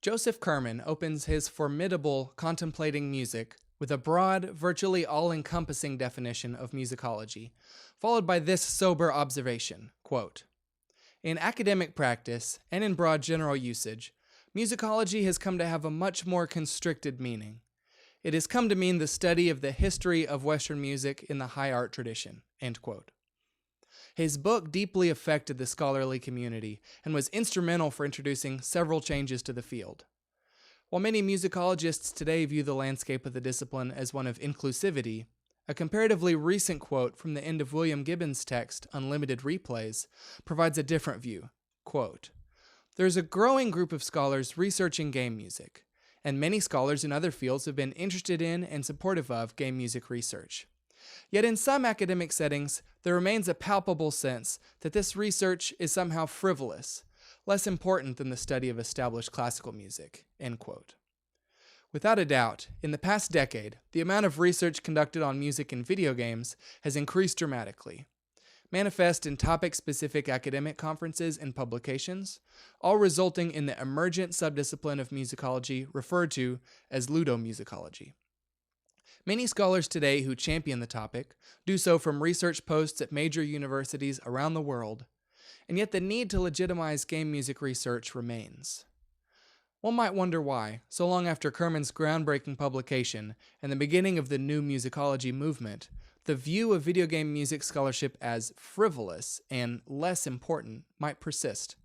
Joseph Kerman opens his formidable Contemplating Music with a broad, virtually all-encompassing definition of musicology, followed by this sober observation, quote, "In academic practice and in broad general usage, musicology has come to have a much more constricted meaning. It has come to mean the study of the history of Western music in the high art tradition," end quote. His book deeply affected the scholarly community and was instrumental for introducing several changes to the field. While many musicologists today view the landscape of the discipline as one of inclusivity, a comparatively recent quote from the end of William Gibbon's text, Unlimited Replays, provides a different view. Quote, "There's a growing group of scholars researching game music, and many scholars in other fields have been interested in and supportive of game music research. Yet in some academic settings, there remains a palpable sense that this research is somehow frivolous, less important than the study of established classical music," end quote. Without a doubt, in the past decade, the amount of research conducted on music in video games has increased dramatically, manifest in topic-specific academic conferences and publications, all resulting in the emergent subdiscipline of musicology referred to as Ludomusicology. Many scholars today who champion the topic do so from research posts at major universities around the world, and yet the need to legitimize game music research remains. One might wonder why, so long after Kerman's groundbreaking publication and the beginning of the new musicology movement, the view of video game music scholarship as frivolous and less important might persist.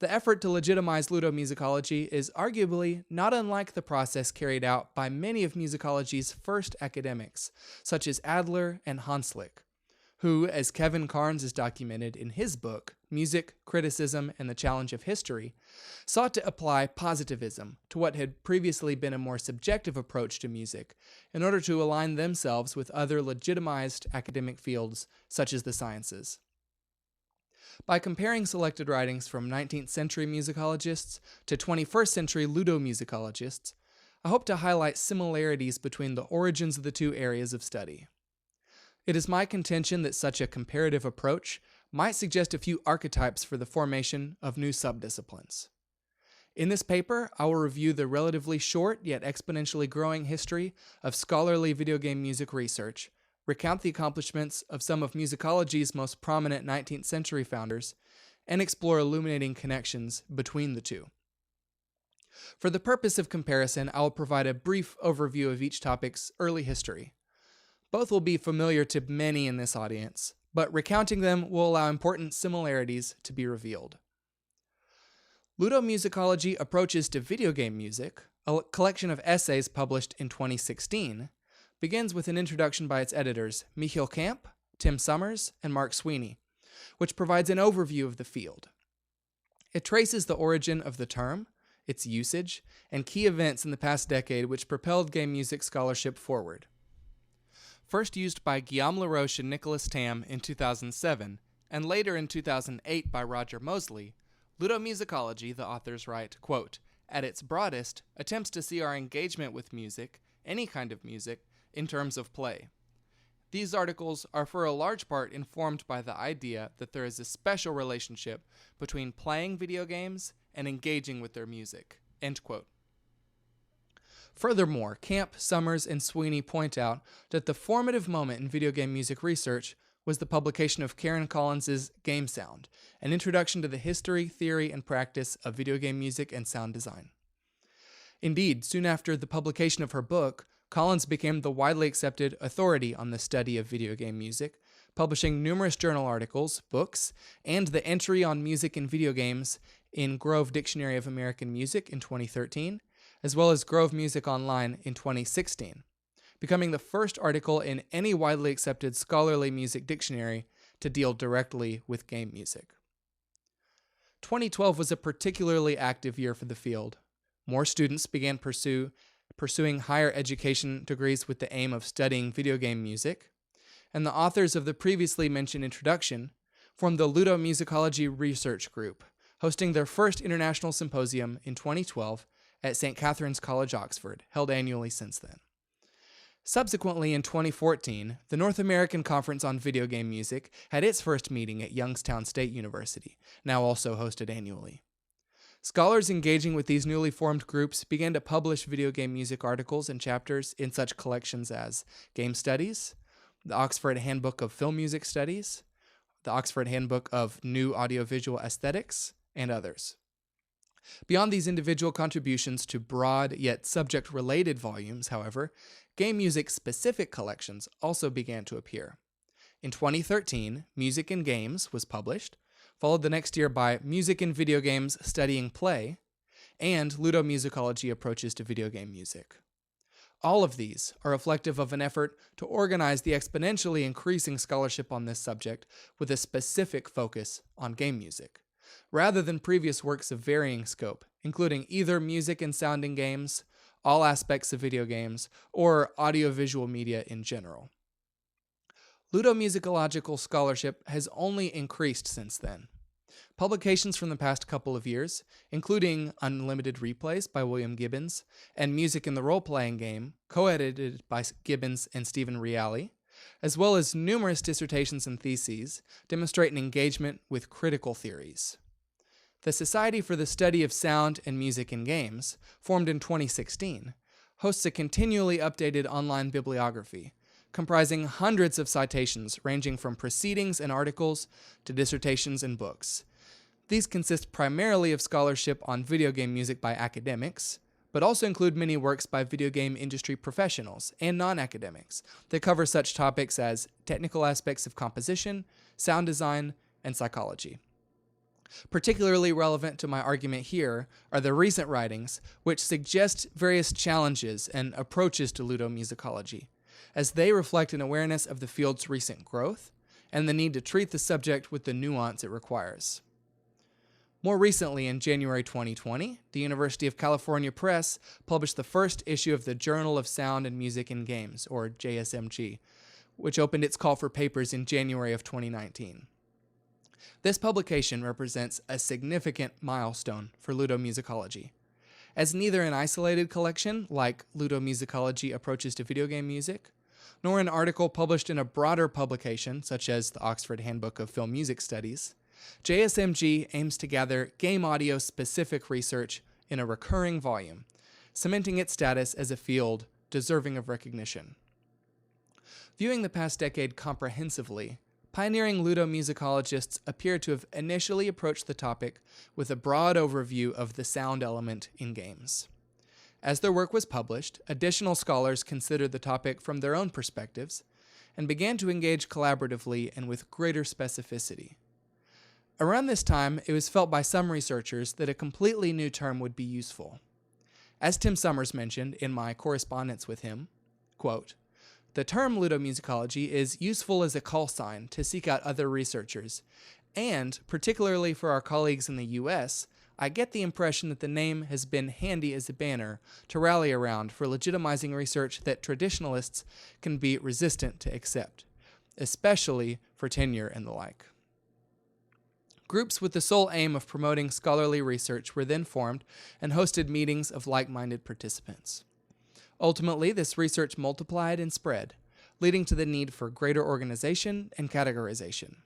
The effort to legitimize ludomusicology is arguably not unlike the process carried out by many of musicology's first academics, such as Adler and Hanslick, who, as Kevin Carnes has documented in his book, Music, Criticism, and the Challenge of History, sought to apply positivism to what had previously been a more subjective approach to music in order to align themselves with other legitimized academic fields such as the sciences. By comparing selected writings from 19th-century musicologists to 21st-century ludomusicologists, I hope to highlight similarities between the origins of the two areas of study. It is my contention that such a comparative approach might suggest a few archetypes for the formation of new subdisciplines. In this paper, I will review the relatively short yet exponentially growing history of scholarly video game music research, recount the accomplishments of some of musicology's most prominent 19th century founders, and explore illuminating connections between the two. For the purpose of comparison, I will provide a brief overview of each topic's early history. Both will be familiar to many in this audience, but recounting them will allow important similarities to be revealed. Ludomusicology Approaches to Video Game Music, a collection of essays published in 2016, begins with an introduction by its editors, Michiel Kamp, Tim Summers, and Mark Sweeney, which provides an overview of the field. It traces the origin of the term, its usage, and key events in the past decade which propelled game music scholarship forward. First used by Guillaume Laroche and Nicholas Tam in 2007, and later in 2008 by Roger Mosley, Ludomusicology, the authors write, quote, "at its broadest, attempts to see our engagement with music, any kind of music, in terms of play. These articles are for a large part informed by the idea that there is a special relationship between playing video games and engaging with their music." End quote. Furthermore, Camp, Summers, and Sweeney point out that the formative moment in video game music research was the publication of Karen Collins's Game Sound, an introduction to the history, theory, and practice of video game music and sound design. Indeed, soon after the publication of her book, Collins became the widely accepted authority on the study of video game music, publishing numerous journal articles, books, and the entry on music and video games in Grove Dictionary of American Music in 2013, as well as Grove Music Online in 2016, becoming the first article in any widely accepted scholarly music dictionary to deal directly with game music. 2012 was a particularly active year for the field. More students began pursuing higher education degrees with the aim of studying video game music, and the authors of the previously mentioned introduction formed the Ludomusicology Research Group, hosting their first international symposium in 2012 at St. Catherine's College, Oxford, held annually since then. Subsequently, in 2014, the North American Conference on Video Game Music had its first meeting at Youngstown State University, now also hosted annually. Scholars engaging with these newly formed groups began to publish video game music articles and chapters in such collections as Game Studies, the Oxford Handbook of Film Music Studies, the Oxford Handbook of New Audiovisual Aesthetics, and others. Beyond these individual contributions to broad yet subject-related volumes, however, game music-specific collections also began to appear. In 2013, Music and Games was published, followed the next year by Music and Video Games Studying Play, and Ludomusicology Approaches to Video Game Music. All of these are reflective of an effort to organize the exponentially increasing scholarship on this subject with a specific focus on game music, rather than previous works of varying scope, including either music and sound in games, all aspects of video games, or audiovisual media in general. Ludomusicological scholarship has only increased since then. Publications from the past couple of years, including Unlimited Replays by William Gibbons and Music in the Role-Playing Game, co-edited by Gibbons and Stephen Reale, as well as numerous dissertations and theses, demonstrate an engagement with critical theories. The Society for the Study of Sound and Music in Games, formed in 2016, hosts a continually updated online bibliography, comprising hundreds of citations ranging from proceedings and articles to dissertations and books. These consist primarily of scholarship on video game music by academics, but also include many works by video game industry professionals and non-academics that cover such topics as technical aspects of composition, sound design, and psychology. Particularly relevant to my argument here are the recent writings which suggest various challenges and approaches to ludomusicology, as they reflect an awareness of the field's recent growth and the need to treat the subject with the nuance it requires. More recently, in January 2020, the University of California Press published the first issue of the Journal of Sound and Music in Games, or JSMG, which opened its call for papers in January of 2019. This publication represents a significant milestone for ludomusicology. As neither an isolated collection, like Ludomusicology Approaches to Video Game Music, nor an article published in a broader publication, such as the Oxford Handbook of Film Music Studies, JSMG aims to gather game audio-specific research in a recurring volume, cementing its status as a field deserving of recognition. Viewing the past decade comprehensively, pioneering ludomusicologists appear to have initially approached the topic with a broad overview of the sound element in games. As their work was published, additional scholars considered the topic from their own perspectives and began to engage collaboratively and with greater specificity. Around this time, it was felt by some researchers that a completely new term would be useful. As Tim Summers mentioned in my correspondence with him, quote, "The term ludomusicology is useful as a call sign to seek out other researchers, and, particularly for our colleagues in the US, I get the impression that the name has been handy as a banner to rally around for legitimizing research that traditionalists can be resistant to accept, especially for tenure and the like." Groups with the sole aim of promoting scholarly research were then formed and hosted meetings of like-minded participants. Ultimately, this research multiplied and spread, leading to the need for greater organization and categorization.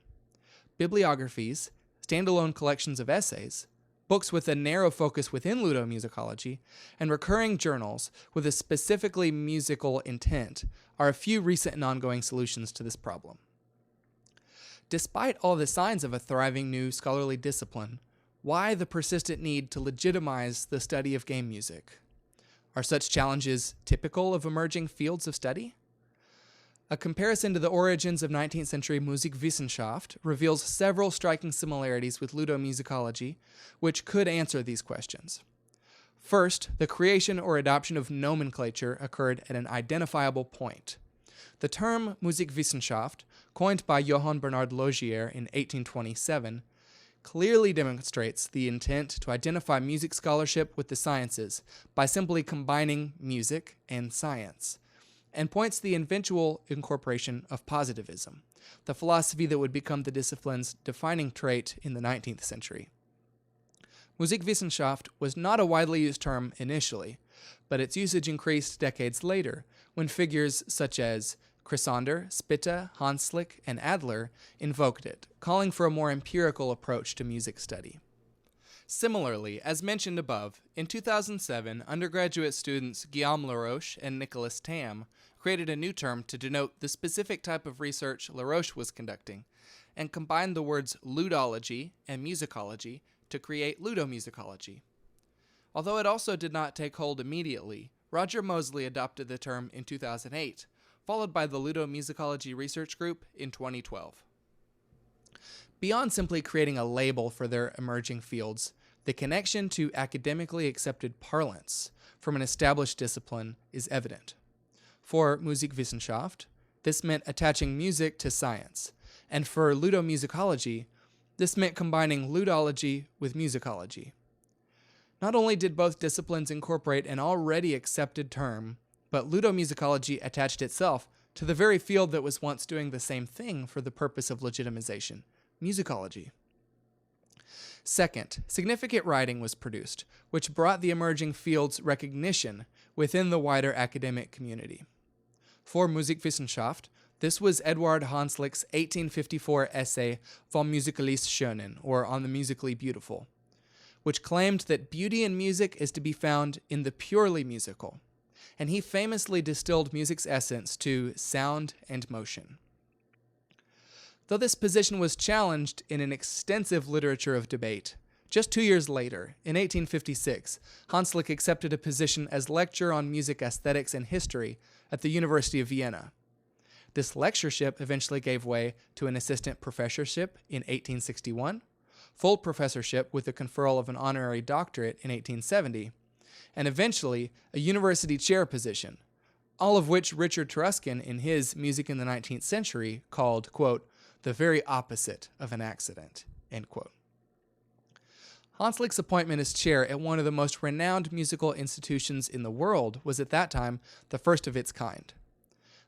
Bibliographies, standalone collections of essays, books with a narrow focus within ludomusicology, and recurring journals with a specifically musical intent are a few recent and ongoing solutions to this problem. Despite all the signs of a thriving new scholarly discipline, why the persistent need to legitimize the study of game music? Are such challenges typical of emerging fields of study? A comparison to the origins of 19th-century Musikwissenschaft reveals several striking similarities with ludomusicology, which could answer these questions. First, the creation or adoption of nomenclature occurred at an identifiable point. The term Musikwissenschaft, coined by Johann Bernhard Logier in 1827, clearly demonstrates the intent to identify music scholarship with the sciences by simply combining music and science, and points to the eventual incorporation of positivism, the philosophy that would become the discipline's defining trait in the 19th century. Musikwissenschaft was not a widely used term initially, but its usage increased decades later when figures such as Chrysander, Spitta, Hanslick, and Adler invoked it, calling for a more empirical approach to music study. Similarly, as mentioned above, in 2007, undergraduate students Guillaume Laroche and Nicolas Tam created a new term to denote the specific type of research Laroche was conducting, and combined the words ludology and musicology to create ludomusicology. Although it also did not take hold immediately, Roger Moseley adopted the term in 2008, followed by the Ludomusicology Research Group in 2012. Beyond simply creating a label for their emerging fields, the connection to academically accepted parlance from an established discipline is evident. For Musikwissenschaft, this meant attaching music to science, and for ludomusicology, this meant combining ludology with musicology. Not only did both disciplines incorporate an already accepted term, but ludomusicology attached itself to the very field that was once doing the same thing for the purpose of legitimization, musicology. Second, significant writing was produced, which brought the emerging field's recognition within the wider academic community. For Musikwissenschaft, this was Eduard Hanslick's 1854 essay Vom Musikalisch Schönen, or On the Musically Beautiful, which claimed that beauty in music is to be found in the purely musical, and he famously distilled music's essence to sound and motion. Though this position was challenged in an extensive literature of debate, just 2 years later, in 1856, Hanslick accepted a position as lecturer on music aesthetics and history at the University of Vienna. This lectureship eventually gave way to an assistant professorship in 1861, full professorship with the conferral of an honorary doctorate in 1870, and eventually a university chair position, all of which Richard Truskin in his Music in the 19th Century called, quote, the very opposite of an accident, end quote. Hanslick's appointment as chair at one of the most renowned musical institutions in the world was at that time the first of its kind.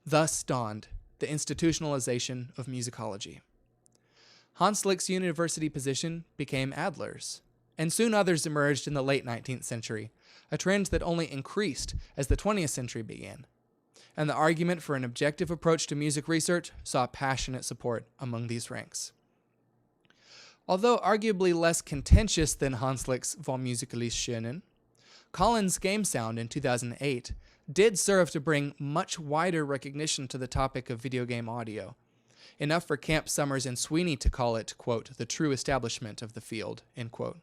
Thus dawned the institutionalization of musicology. Hanslick's university position became Adler's, and soon others emerged in the late 19th century, a trend that only increased as the 20th century began. And the argument for an objective approach to music research saw passionate support among these ranks. Although arguably less contentious than Hanslick's Vom Musikalisch Schönen, Collins' Game Sound in 2008 did serve to bring much wider recognition to the topic of video game audio, enough for Camp Summers and Sweeney to call it, quote, the true establishment of the field, end quote.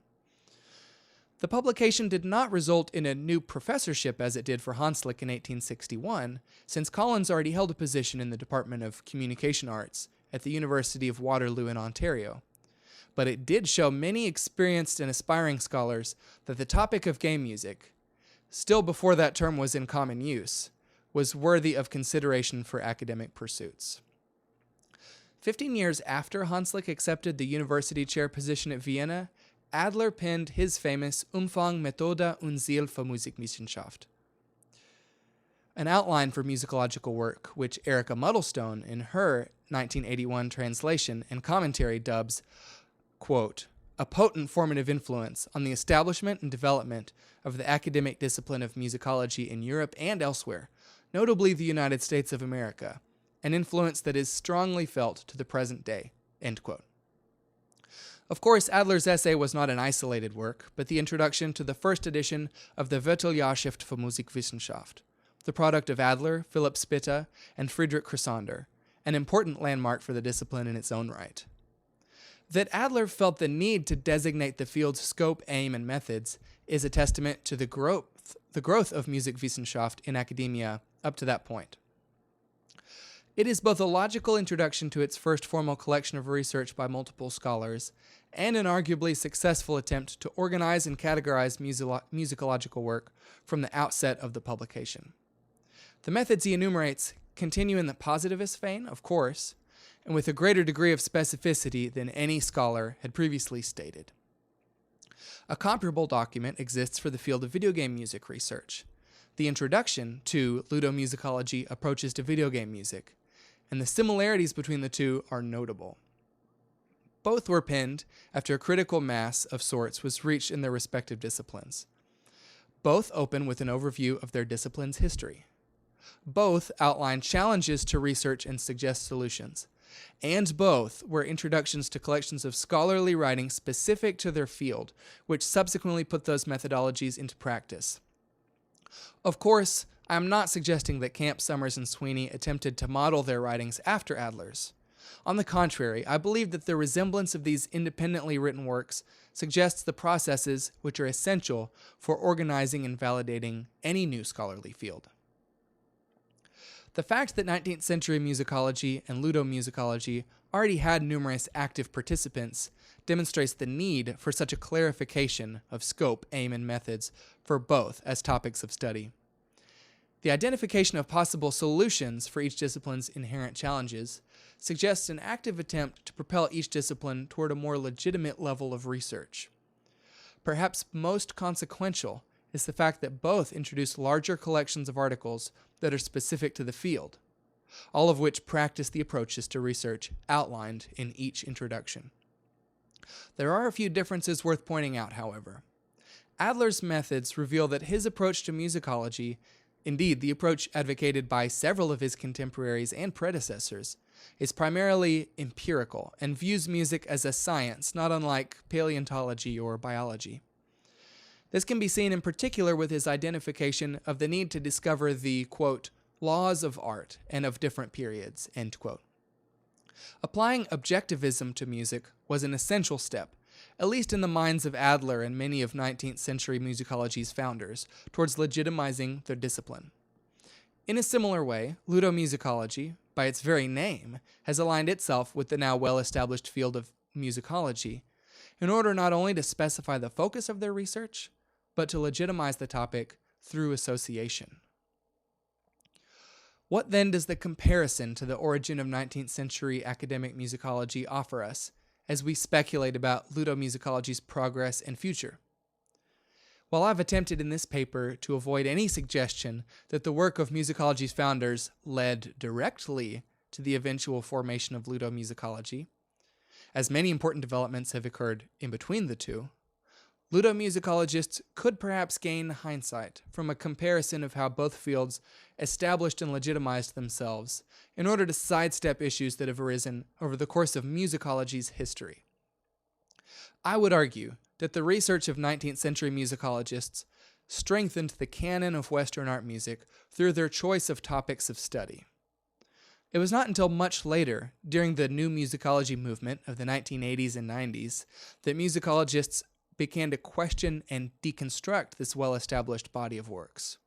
The publication did not result in a new professorship as it did for Hanslick in 1861, since Collins already held a position in the Department of Communication Arts at the University of Waterloo in Ontario. But it did show many experienced and aspiring scholars that the topic of game music, still before that term was in common use, was worthy of consideration for academic pursuits. 15 years after Hanslick accepted the university chair position at Vienna, Adler penned his famous Umfang, Methode und Ziel für Musikwissenschaft, an outline for musicological work, which Erica Muddlestone, in her 1981 translation and commentary, dubs, quote, a potent formative influence on the establishment and development of the academic discipline of musicology in Europe and elsewhere, notably the United States of America, an influence that is strongly felt to the present day, end quote. Of course, Adler's essay was not an isolated work, but the introduction to the first edition of the Vierteljahrschrift für Musikwissenschaft, the product of Adler, Philipp Spitta, and Friedrich Chrysander, an important landmark for the discipline in its own right. That Adler felt the need to designate the field's scope, aim, and methods is a testament to the growth of Musikwissenschaft in academia up to that point. It is both a logical introduction to its first formal collection of research by multiple scholars and an arguably successful attempt to organize and categorize musicological work from the outset of the publication. The methods he enumerates continue in the positivist vein, of course, and with a greater degree of specificity than any scholar had previously stated. A comparable document exists for the field of video game music research, the introduction to Ludomusicology Approaches to Video Game Music, and the similarities between the two are notable. Both were penned after a critical mass of sorts was reached in their respective disciplines. Both open with an overview of their discipline's history. Both outline challenges to research and suggest solutions, and both were introductions to collections of scholarly writing specific to their field, which subsequently put those methodologies into practice. Of course, I am not suggesting that Camp, Summers, and Sweeney attempted to model their writings after Adler's. On the contrary, I believe that the resemblance of these independently written works suggests the processes which are essential for organizing and validating any new scholarly field. The fact that 19th century musicology and ludomusicology already had numerous active participants demonstrates the need for such a clarification of scope, aim, and methods for both as topics of study. The identification of possible solutions for each discipline's inherent challenges suggests an active attempt to propel each discipline toward a more legitimate level of research. Perhaps most consequential is the fact that both introduce larger collections of articles that are specific to the field, all of which practice the approaches to research outlined in each introduction. There are a few differences worth pointing out, however. Adler's methods reveal that his approach to musicology, indeed the approach advocated by several of his contemporaries and predecessors, is primarily empirical and views music as a science, not unlike paleontology or biology. This can be seen in particular with his identification of the need to discover the, quote, laws of art and of different periods, end quote. Applying objectivism to music was an essential step, at least in the minds of Adler and many of 19th century musicology's founders, towards legitimizing their discipline. In a similar way, ludomusicology, by its very name, has aligned itself with the now well-established field of musicology, in order not only to specify the focus of their research, but to legitimize the topic through association. What then does the comparison to the origin of 19th century academic musicology offer us as we speculate about ludomusicology's progress and future? While I've attempted in this paper to avoid any suggestion that the work of musicology's founders led directly to the eventual formation of ludomusicology, as many important developments have occurred in between the two, ludomusicologists could perhaps gain hindsight from a comparison of how both fields established and legitimized themselves in order to sidestep issues that have arisen over the course of musicology's history. I would argue that the research of 19th century musicologists strengthened the canon of Western art music through their choice of topics of study. It was not until much later, during the new musicology movement of the 1980s and 90s, that musicologists began to question and deconstruct this well-established body of works.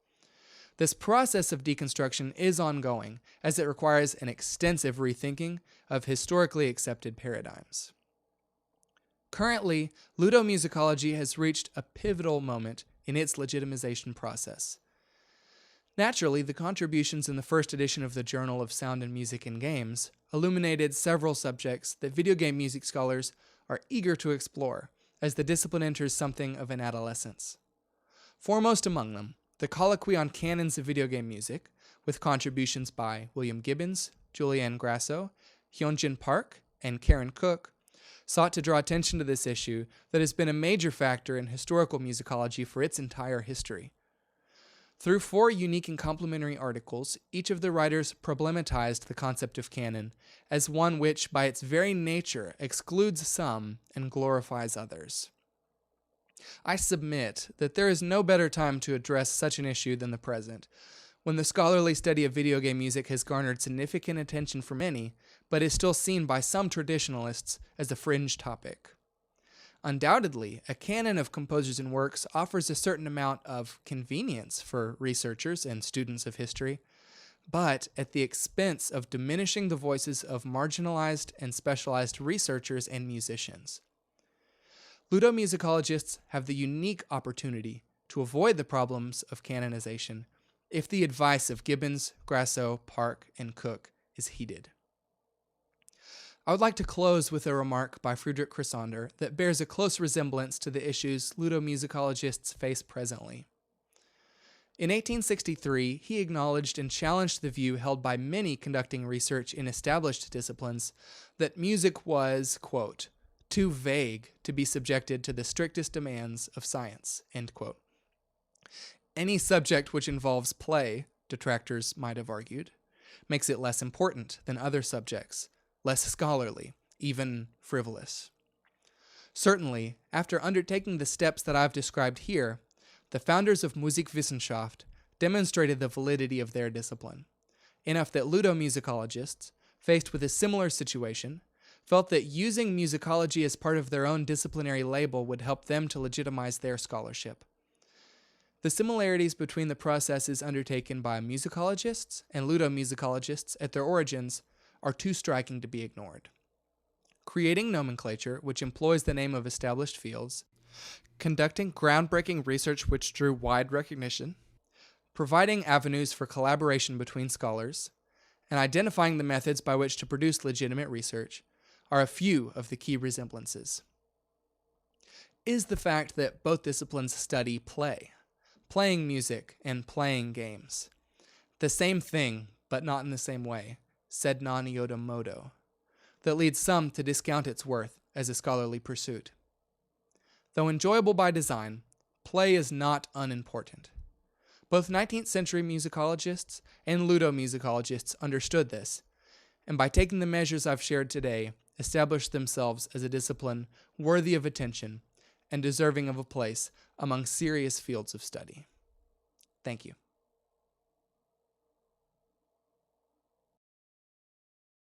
This process of deconstruction is ongoing, as it requires an extensive rethinking of historically accepted paradigms. Currently, ludomusicology has reached a pivotal moment in its legitimization process. Naturally, the contributions in the first edition of the Journal of Sound and Music in Games illuminated several subjects that video game music scholars are eager to explore as the discipline enters something of an adolescence. Foremost among them, the Colloquy on Canons of Video Game Music, with contributions by William Gibbons, Julianne Grasso, Hyunjin Park, and Karen Cook, sought to draw attention to this issue that has been a major factor in historical musicology for its entire history. Through 4 unique and complementary articles, each of the writers problematized the concept of canon as one which, by its very nature, excludes some and glorifies others. I submit that there is no better time to address such an issue than the present, when the scholarly study of video game music has garnered significant attention from many, but is still seen by some traditionalists as a fringe topic. Undoubtedly, a canon of composers and works offers a certain amount of convenience for researchers and students of history, but at the expense of diminishing the voices of marginalized and specialized researchers and musicians. Ludomusicologists have the unique opportunity to avoid the problems of canonization if the advice of Gibbons, Grasso, Park, and Cook is heeded. I would like to close with a remark by Friedrich Chrysander that bears a close resemblance to the issues ludomusicologists face presently. In 1863, he acknowledged and challenged the view held by many conducting research in established disciplines that music was, quote, too vague to be subjected to the strictest demands of science, end quote. Any subject which involves play, detractors might have argued, makes it less important than other subjects, less scholarly, even frivolous. Certainly, after undertaking the steps that I've described here, the founders of Musikwissenschaft demonstrated the validity of their discipline, enough that ludomusicologists, faced with a similar situation, felt that using musicology as part of their own disciplinary label would help them to legitimize their scholarship. The similarities between the processes undertaken by musicologists and ludomusicologists at their origins are too striking to be ignored. Creating nomenclature which employs the name of established fields, conducting groundbreaking research which drew wide recognition, providing avenues for collaboration between scholars, and identifying the methods by which to produce legitimate research are a few of the key resemblances. Is the fact that both disciplines study play, playing music and playing games, the same thing but not in the same way, sed non Eodem Modo, that leads some to discount its worth as a scholarly pursuit. Though enjoyable by design, play is not unimportant. Both 19th-century musicologists and ludomusicologists understood this, and by taking the measures I've shared today, established themselves as a discipline worthy of attention and deserving of a place among serious fields of study. Thank you.